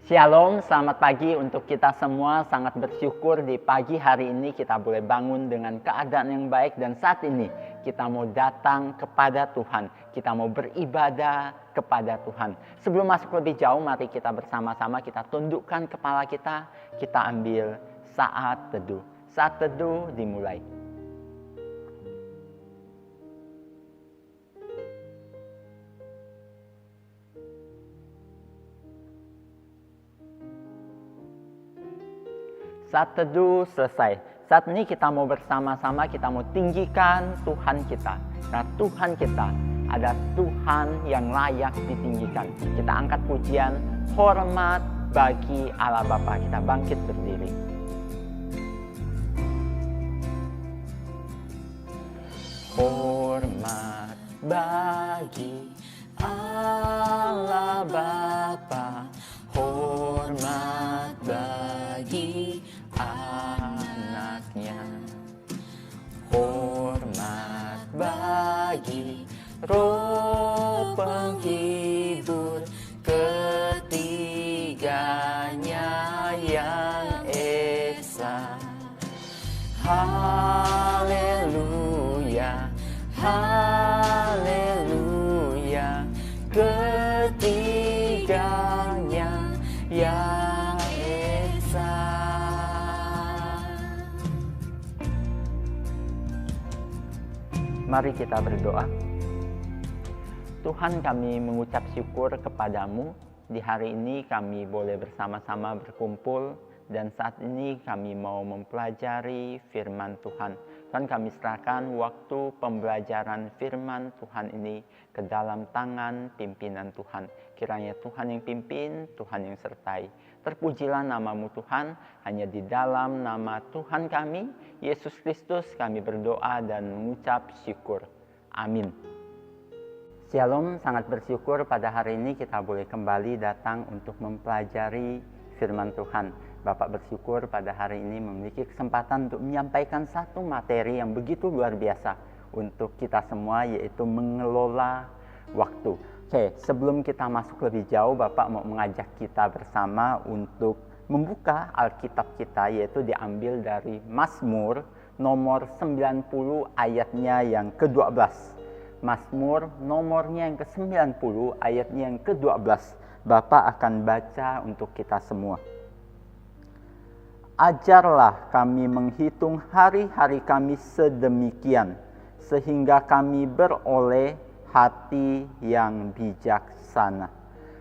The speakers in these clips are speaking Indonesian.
Shalom, selamat pagi untuk kita semua. Sangat bersyukur di pagi hari ini kita boleh bangun dengan keadaan yang baik. Dan saat ini kita mau datang kepada Tuhan. Kita mau beribadah kepada Tuhan. Sebelum masuk lebih jauh, mari kita bersama-sama kita tundukkan kepala kita. Kita ambil saat teduh. Saat teduh dimulai. Saat teduh selesai. Saat ini kita mau bersama-sama, kita mau tinggikan Tuhan kita. Karena Tuhan kita ada Tuhan yang layak ditinggikan. Kita angkat pujian, hormat bagi Allah Bapa. Kita bangkit berdiri. Hormat bagi Allah Bapa. Hormat bagi anaknya, hormat bagi Roh penghibur ketiganya yang esa. Haleluya, haleluya, ketiganya yang esa. Mari kita berdoa. Tuhan, kami mengucap syukur kepadamu. Di hari ini kami boleh bersama-sama berkumpul. Dan saat ini kami mau mempelajari firman Tuhan. Tuhan, kami serahkan waktu pembelajaran firman Tuhan ini ke dalam tangan pimpinan Tuhan. Kiranya Tuhan yang pimpin, Tuhan yang sertai. Terpujilah namamu Tuhan, hanya di dalam nama Tuhan kami, Yesus Kristus, kami berdoa dan mengucap syukur. Amin. Shalom, sangat bersyukur pada hari ini kita boleh kembali datang untuk mempelajari firman Tuhan. Bapak bersyukur pada hari ini memiliki kesempatan untuk menyampaikan satu materi yang begitu luar biasa untuk kita semua, yaitu mengelola waktu. Oke, sebelum kita masuk lebih jauh, Bapak mau mengajak kita bersama untuk membuka Alkitab kita, yaitu diambil dari Mazmur nomor 90 ayatnya yang ke-12. Mazmur nomornya yang ke-90 ayatnya yang ke-12. Bapak akan baca untuk kita semua. Ajarlah kami menghitung hari-hari kami sedemikian, sehingga kami beroleh hati yang bijaksana.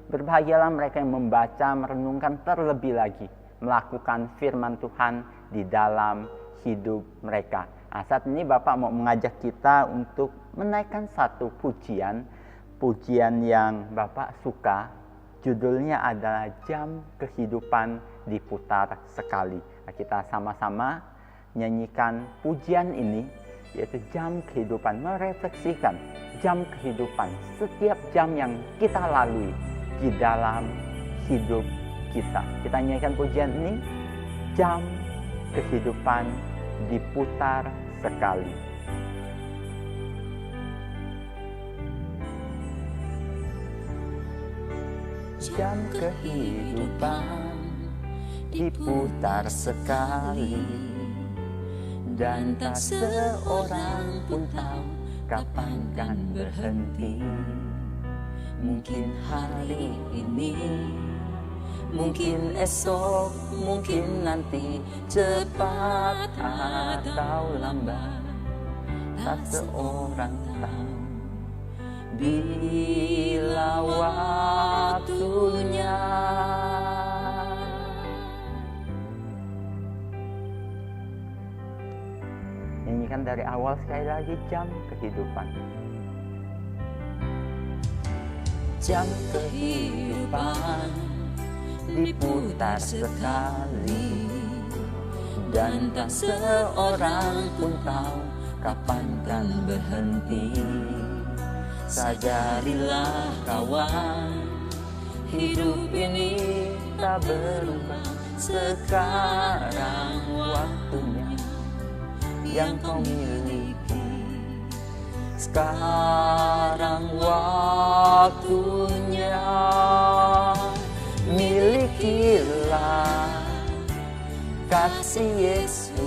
Berbahagialah mereka yang membaca, merenungkan terlebih lagi, melakukan firman Tuhan di dalam hidup mereka. Nah, saat ini Bapak mau mengajak kita untuk menaikkan satu pujian yang Bapak suka. Judulnya adalah Jam Kehidupan Diputar Sekali. Nah, kita sama-sama nyanyikan pujian ini, yaitu jam kehidupan, merefleksikan jam kehidupan, setiap jam yang kita lalui di dalam hidup kita. Kita nyanyikan pujian ini, Jam Kehidupan Diputar Sekali. Jam kehidupan diputar sekali, dan tak seorang pun tahu kapan kan berhenti. Mungkin hari ini, mungkin esok, mungkin nanti, cepat atau lambat, tak seorang tahu bila waktunya. Nyanyikan dari awal sekali lagi, jam kehidupan. Jam kehidupan diputar sekali, dan tak seorang pun tahu kapan kan berhenti. Sadarilah kawan, hidup ini tak berubah. Sekarang waktunya yang kau miliki. Sekarang waktunya miliki kasih Yesus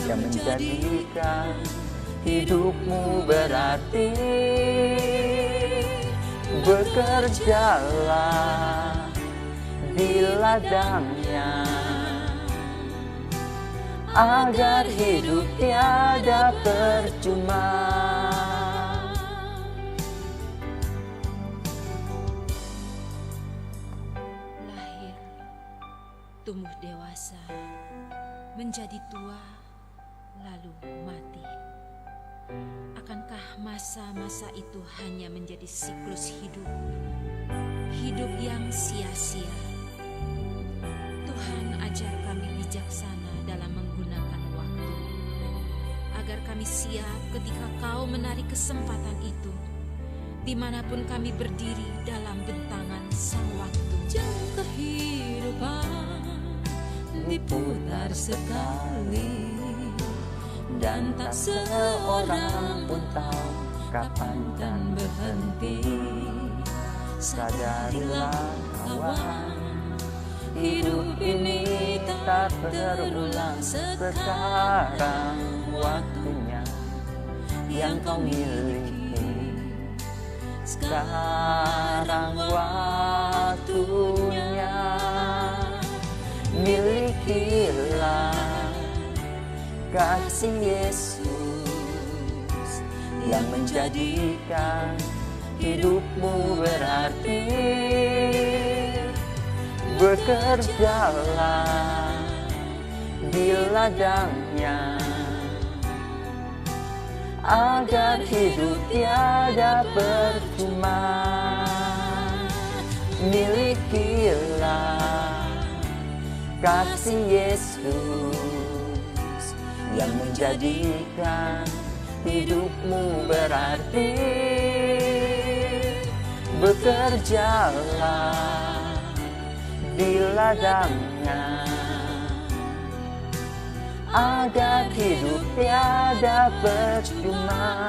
yang menjadikan hidupmu berarti. Bekerjalah di ladangnya agar hidup tiada percuma. Lahir, tumbuh dewasa, menjadi tua, lalu mati. Akankah masa-masa itu hanya menjadi siklus hidup? Hidup yang sia-sia. Tuhan, ajar kami bijaksana dalam menggunakan waktu, agar kami siap ketika Kau menarik kesempatan itu, dimanapun kami berdiri dalam bentangan sang waktu. Jam kehidupan diputar sekali, dan tak seorang pun tahu kapan kan berhenti. Sadarilah kawan, hidup ini tak terulang. Sekarang waktunya yang kau miliki. Sekarang waktunya, milikilah kasih Yesus yang menjadikan hidupmu berarti. Bekerjalah di ladangnya agar hidup tiada percuma. Milikilah kasih Yesus yang menjadikan hidupmu berarti. Bekerjalah di ladangnya agar hidup tiada percuma.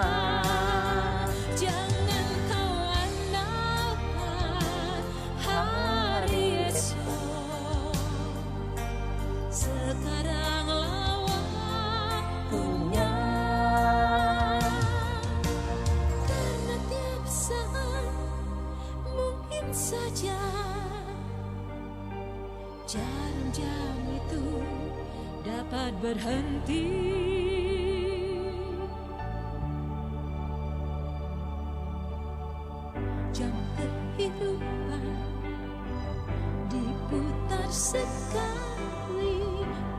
Jangan kau andalkan hari esok, sekaranglah waktunya. Karena tiap saat mungkin saja jam-jam itu dapat berhenti. Jam kehidupan diputar sekali,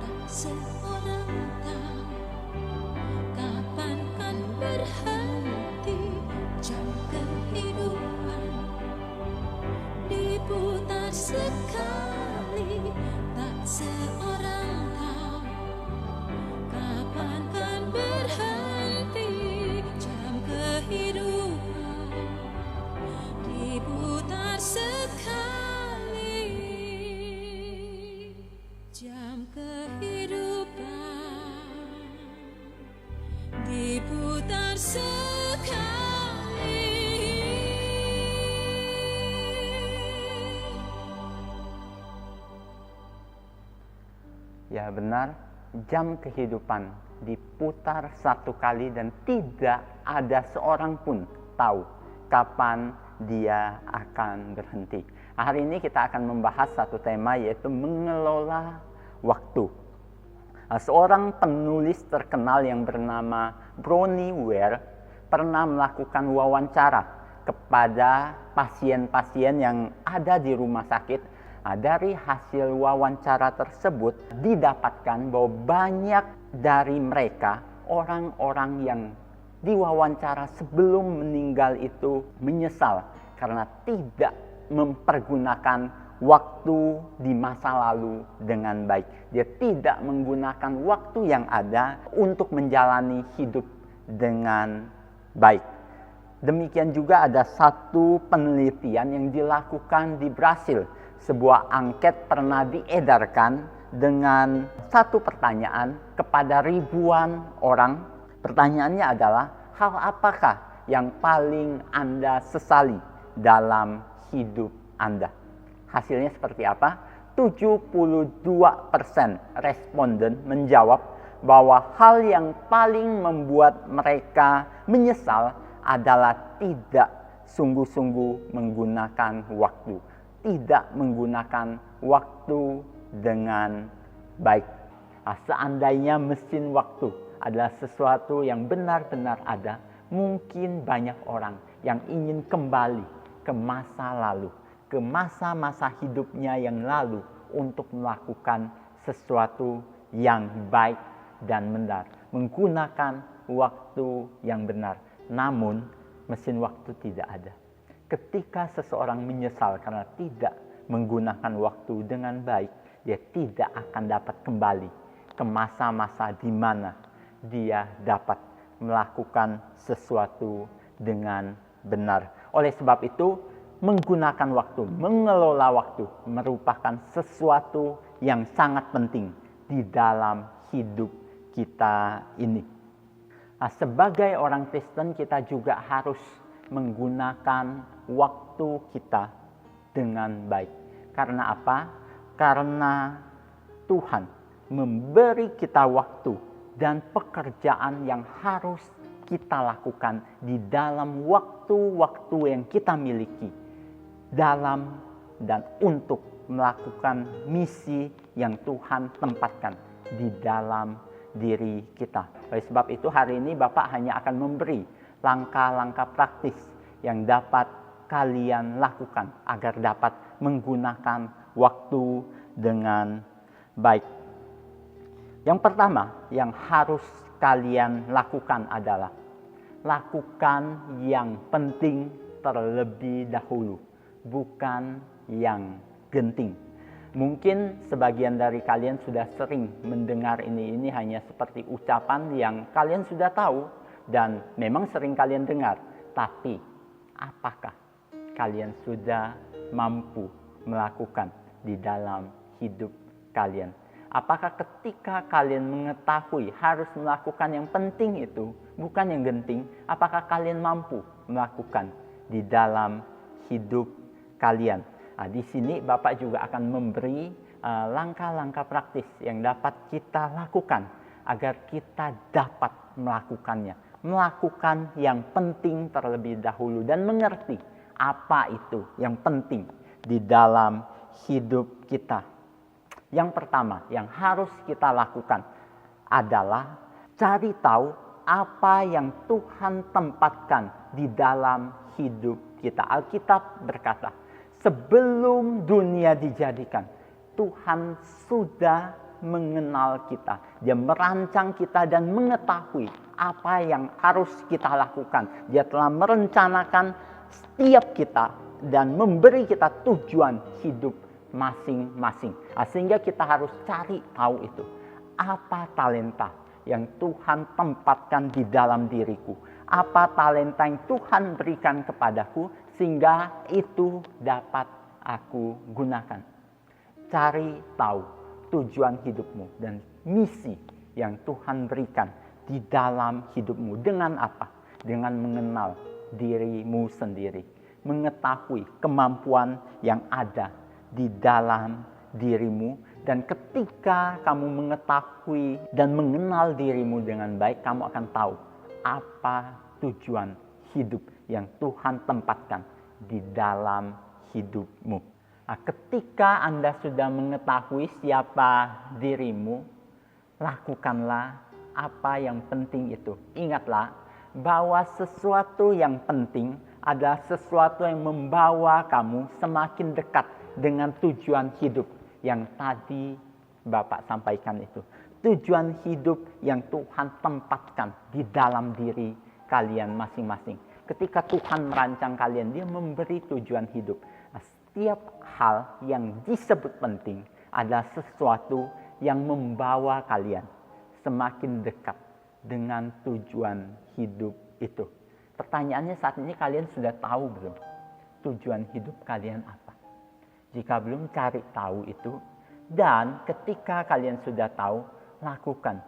tak seorang tahu kapan kan berhenti. Jam kehidupan diputar sekali, tak seorang tahu kapan kan berhenti. Jam kehidupan diputar sekali, jam kehidupan diputar sekali. Ya benar, jam kehidupan diputar satu kali dan tidak ada seorang pun tahu kapan dia akan berhenti. Hari ini kita akan membahas satu tema, yaitu mengelola waktu. Seorang penulis terkenal yang bernama Bronnie Ware pernah melakukan wawancara kepada pasien-pasien yang ada di rumah sakit. Dari hasil wawancara tersebut didapatkan bahwa banyak dari mereka, orang-orang yang diwawancara sebelum meninggal itu menyesal karena tidak mempergunakan waktu di masa lalu dengan baik. Dia tidak menggunakan waktu yang ada untuk menjalani hidup dengan baik. Demikian juga ada satu penelitian yang dilakukan di Brasil. Sebuah angket pernah diedarkan dengan satu pertanyaan kepada ribuan orang. Pertanyaannya adalah, hal apakah yang paling Anda sesali dalam hidup Anda? Hasilnya seperti apa? 72% responden menjawab bahwa hal yang paling membuat mereka menyesal adalah tidak sungguh-sungguh menggunakan waktu. Tidak menggunakan waktu dengan baik. Seandainya mesin waktu adalah sesuatu yang benar-benar ada, mungkin banyak orang yang ingin kembali ke masa lalu, ke masa-masa hidupnya yang lalu untuk melakukan sesuatu yang baik dan benar, menggunakan waktu yang benar. Namun mesin waktu tidak ada. Ketika seseorang menyesal karena tidak menggunakan waktu dengan baik, dia tidak akan dapat kembali ke masa-masa di mana dia dapat melakukan sesuatu dengan benar. Oleh sebab itu, menggunakan waktu, mengelola waktu merupakan sesuatu yang sangat penting di dalam hidup kita ini. Sebagai orang Kristen, kita juga harus menggunakan waktu kita dengan baik. Karena apa? Karena Tuhan memberi kita waktu dan pekerjaan yang harus kita lakukan di dalam waktu-waktu yang kita miliki, dalam dan untuk melakukan misi yang Tuhan tempatkan di dalam diri kita. Oleh sebab itu hari ini Bapak hanya akan memberi langkah-langkah praktis yang dapat kalian lakukan agar dapat menggunakan waktu dengan baik. Yang pertama yang harus kalian lakukan adalah lakukan yang penting terlebih dahulu, bukan yang genting. Mungkin sebagian dari kalian sudah sering mendengar ini hanya seperti ucapan yang kalian sudah tahu dan memang sering kalian dengar. Tapi apakah kalian sudah mampu melakukan di dalam hidup kalian? Apakah ketika kalian mengetahui harus melakukan yang penting itu, bukan yang genting, apakah kalian mampu melakukan di dalam hidup kalian? Di sini Bapak juga akan memberi langkah-langkah praktis yang dapat kita lakukan agar kita dapat melakukannya. Melakukan yang penting terlebih dahulu dan mengerti apa itu yang penting di dalam hidup kita. Yang pertama yang harus kita lakukan adalah cari tahu apa yang Tuhan tempatkan di dalam hidup kita. Alkitab berkata, sebelum dunia dijadikan, Tuhan sudah mengenal kita. Dia merancang kita dan mengetahui apa yang harus kita lakukan. Dia telah merencanakan setiap kita dan memberi kita tujuan hidup masing-masing. Sehingga kita harus cari tahu itu. Apa talenta yang Tuhan tempatkan di dalam diriku? Apa talenta yang Tuhan berikan kepadaku sehingga itu dapat aku gunakan? Cari tahu tujuan hidupmu dan misi yang Tuhan berikan di dalam hidupmu. Dengan apa? Dengan mengenal dirimu sendiri. Mengetahui kemampuan yang ada di dalam dirimu, dan ketika kamu mengetahui dan mengenal dirimu dengan baik, kamu akan tahu apa tujuan hidup yang Tuhan tempatkan di dalam hidupmu. Ketika Anda sudah mengetahui siapa dirimu, lakukanlah apa yang penting itu. Ingatlah bahwa sesuatu yang penting adalah sesuatu yang membawa kamu semakin dekat dengan tujuan hidup yang tadi Bapak sampaikan itu. Tujuan hidup yang Tuhan tempatkan di dalam diri kalian masing-masing. Ketika Tuhan merancang kalian, Dia memberi tujuan hidup. Setiap hal yang disebut penting adalah sesuatu yang membawa kalian semakin dekat dengan tujuan hidup itu. Pertanyaannya saat ini, kalian sudah tahu belum tujuan hidup kalian apa? Jika belum, cari tahu itu. Dan ketika kalian sudah tahu, lakukan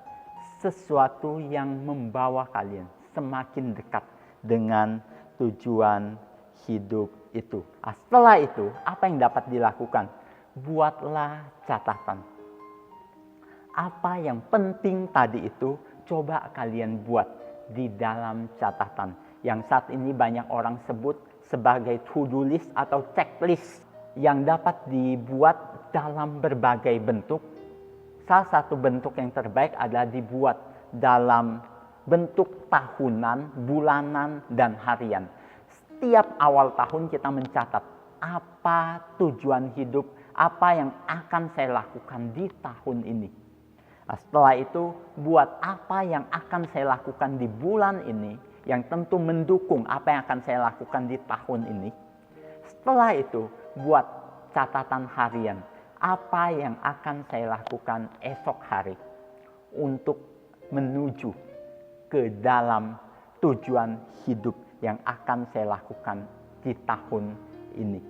sesuatu yang membawa kalian semakin dekat dengan tujuan hidup itu. Setelah itu, apa yang dapat dilakukan? buatlah catatan. Apa yang penting tadi itu coba kalian buat di dalam catatan. Yang saat ini banyak orang sebut sebagai to-do list atau checklist yang dapat dibuat dalam berbagai bentuk. Salah satu bentuk yang terbaik adalah dibuat dalam bentuk tahunan, bulanan, dan harian. Setiap awal tahun kita mencatat apa tujuan hidup, apa yang akan saya lakukan di tahun ini. Nah, setelah itu buat apa yang akan saya lakukan di bulan ini yang tentu mendukung apa yang akan saya lakukan di tahun ini. Setelah itu buat catatan harian, apa yang akan saya lakukan esok hari untuk menuju ke dalam tujuan hidup yang akan saya lakukan di tahun ini.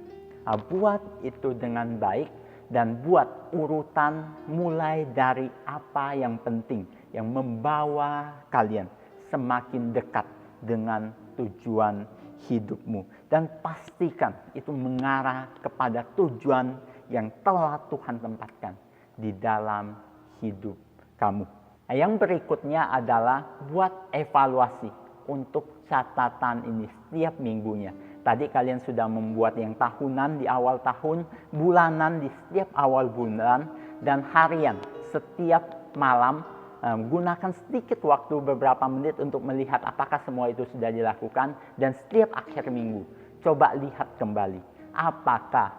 Nah, buat itu dengan baik dan buat urutan mulai dari apa yang penting yang membawa kalian semakin dekat dengan tujuan hidupmu. Dan pastikan itu mengarah kepada tujuan yang telah Tuhan tempatkan di dalam hidup kamu. Nah, yang berikutnya adalah buat evaluasi untuk catatan ini setiap minggunya. Tadi kalian sudah membuat yang tahunan di awal tahun, bulanan di setiap awal bulan, dan harian setiap malam. Gunakan sedikit waktu beberapa menit untuk melihat apakah semua itu sudah dilakukan. Dan setiap akhir minggu, coba lihat kembali apakah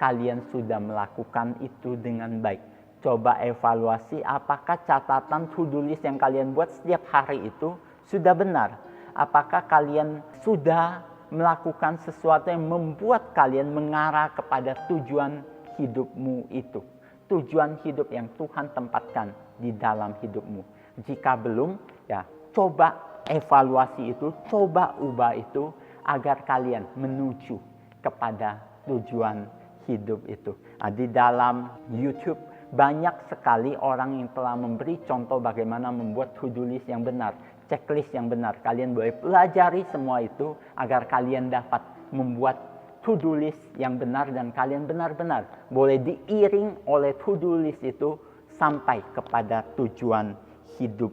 kalian sudah melakukan itu dengan baik. Coba evaluasi apakah catatan to-do list yang kalian buat setiap hari itu sudah benar. Apakah kalian sudah melakukan sesuatu yang membuat kalian mengarah kepada tujuan hidupmu itu. Tujuan hidup yang Tuhan tempatkan di dalam hidupmu. Jika belum, ya coba evaluasi itu, coba ubah itu agar kalian menuju kepada tujuan hidup itu. Nah, di dalam YouTube banyak sekali orang yang telah memberi contoh bagaimana membuat to-do list yang benar, checklist yang benar. Kalian boleh pelajari semua itu agar kalian dapat membuat to-do list yang benar dan kalian benar-benar boleh diiring oleh to-do list itu sampai kepada tujuan hidup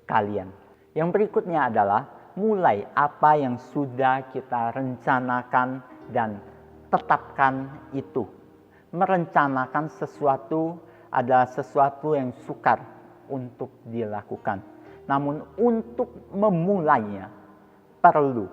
kalian. Yang berikutnya adalah mulai apa yang sudah kita rencanakan dan tetapkan itu. Merencanakan sesuatu adalah sesuatu yang sukar untuk dilakukan. Namun untuk memulainya perlu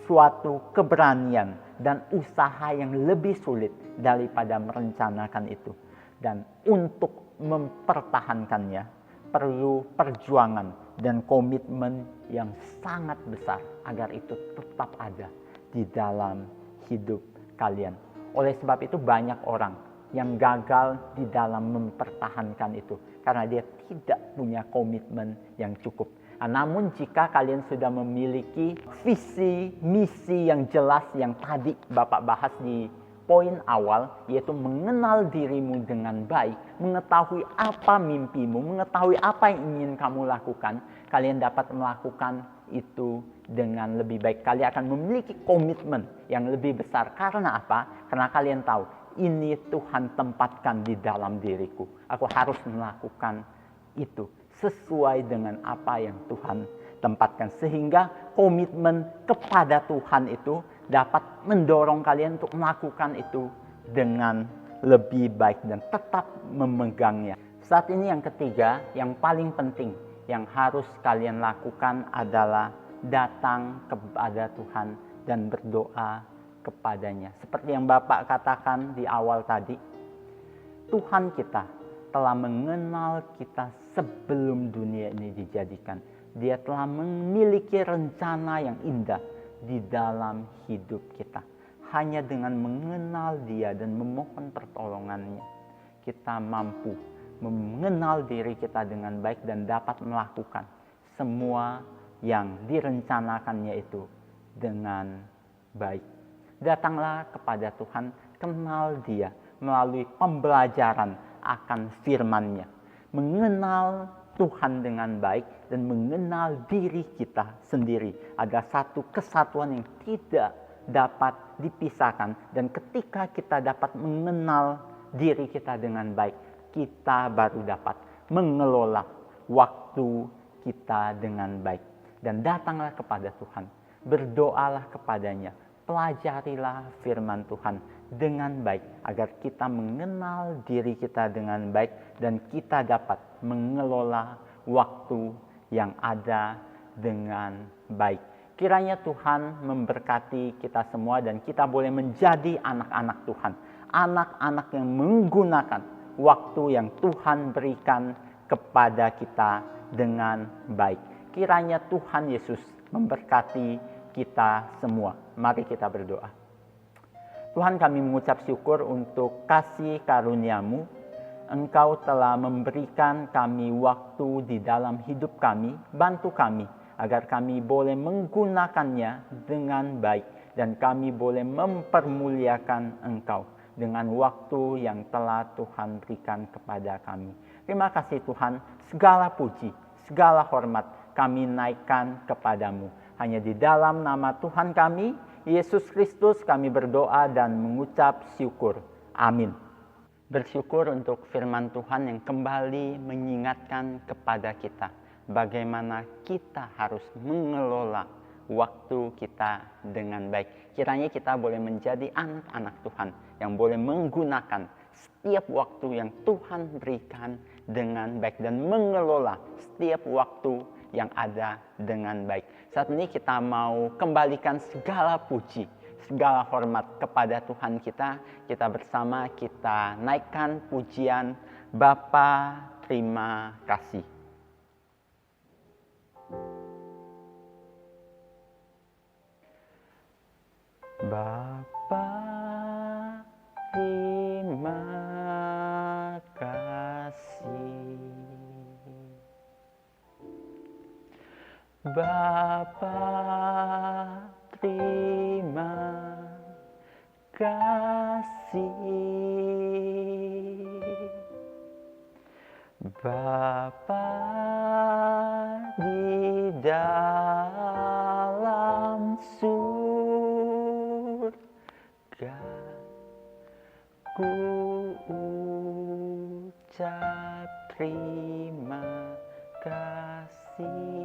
suatu keberanian dan usaha yang lebih sulit daripada merencanakan itu. Dan untuk mempertahankannya perlu perjuangan dan komitmen yang sangat besar agar itu tetap ada di dalam hidup kalian. Oleh sebab itu banyak orang yang gagal di dalam mempertahankan itu karena dia tidak punya komitmen yang cukup. Nah, namun jika kalian sudah memiliki visi, misi yang jelas yang tadi Bapak bahas di poin awal, yaitu mengenal dirimu dengan baik, mengetahui apa mimpimu, mengetahui apa yang ingin kamu lakukan, kalian dapat melakukan itu dengan lebih baik. Kalian akan memiliki komitmen yang lebih besar. Karena apa? Karena kalian tahu, ini Tuhan tempatkan di dalam diriku. Aku harus melakukan itu sesuai dengan apa yang Tuhan tempatkan. Sehingga komitmen kepada Tuhan itu dapat mendorong kalian untuk melakukan itu dengan lebih baik dan tetap memegangnya. Saat ini yang ketiga, yang paling penting yang harus kalian lakukan adalah datang kepada Tuhan dan berdoa kepadanya. Seperti yang Bapak katakan di awal tadi, Tuhan kita telah mengenal kita sebelum dunia ini dijadikan. Dia telah memiliki rencana yang indah di dalam hidup kita. Hanya dengan mengenal Dia dan memohon pertolongannya, kita mampu mengenal diri kita dengan baik dan dapat melakukan semua yang direncanakannya itu dengan baik. Datanglah kepada Tuhan, kenal Dia melalui pembelajaran akan firman-Nya. Mengenal Tuhan dengan baik dan mengenal diri kita sendiri adalah satu kesatuan yang tidak dapat dipisahkan. Dan ketika kita dapat mengenal diri kita dengan baik, kita baru dapat mengelola waktu kita dengan baik. Dan datanglah kepada Tuhan, berdoalah kepadanya, pelajarilah firman Tuhan dengan baik, agar kita mengenal diri kita dengan baik dan kita dapat mengelola waktu yang ada dengan baik. Kiranya Tuhan memberkati kita semua dan kita boleh menjadi anak-anak Tuhan, anak-anak yang menggunakan waktu yang Tuhan berikan kepada kita dengan baik. Kiranya Tuhan Yesus memberkati kita semua. Mari kita berdoa. Tuhan, kami mengucap syukur untuk kasih karunia-Mu. Engkau telah memberikan kami waktu di dalam hidup kami. Bantu kami agar kami boleh menggunakannya dengan baik dan kami boleh mempermuliakan Engkau dengan waktu yang telah Tuhan berikan kepada kami. Terima kasih Tuhan, segala puji, segala hormat kami naikkan kepadamu. Hanya di dalam nama Tuhan kami, Yesus Kristus, kami berdoa dan mengucap syukur. Amin. Bersyukur untuk firman Tuhan yang kembali mengingatkan kepada kita bagaimana kita harus mengelola waktu kita dengan baik. Kiranya kita boleh menjadi anak-anak Tuhan yang boleh menggunakan setiap waktu yang Tuhan berikan dengan baik dan mengelola setiap waktu yang ada dengan baik. Saat ini kita mau kembalikan segala puji, segala hormat kepada Tuhan kita. Kita bersama kita naikkan pujian Bapa terima kasih. Bapa terima kasih. Bapa terima kasih. Bapa di dalam surga, ku ucap terima kasih.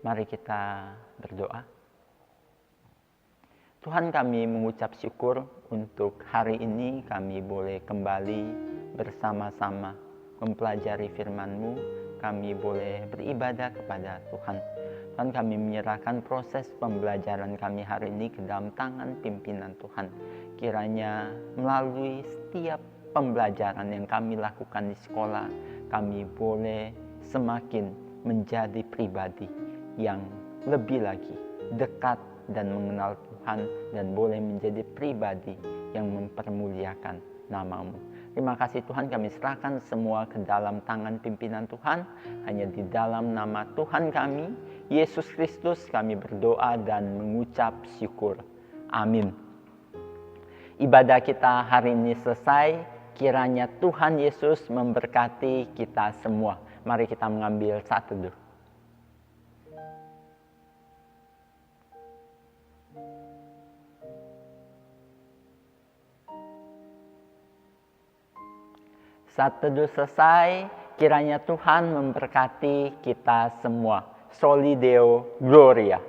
Mari kita berdoa. Tuhan, kami mengucap syukur untuk hari ini kami boleh kembali bersama-sama mempelajari firman-Mu. Kami boleh beribadah kepada Tuhan. Tuhan, kami menyerahkan proses pembelajaran kami hari ini ke dalam tangan pimpinan Tuhan. Kiranya melalui setiap pembelajaran yang kami lakukan di sekolah, kami boleh semakin menjadi pribadi yang lebih lagi dekat dan mengenal Tuhan dan boleh menjadi pribadi yang mempermuliakan nama-Mu. Terima kasih Tuhan, kami serahkan semua ke dalam tangan pimpinan Tuhan. Hanya di dalam nama Tuhan kami, Yesus Kristus, kami berdoa dan mengucap syukur. Amin. Ibadah kita hari ini selesai. Kiranya Tuhan Yesus memberkati kita semua. Mari kita mengambil saat teduh. Saat teduh selesai, kiranya Tuhan memberkati kita semua. Soli Deo Gloria.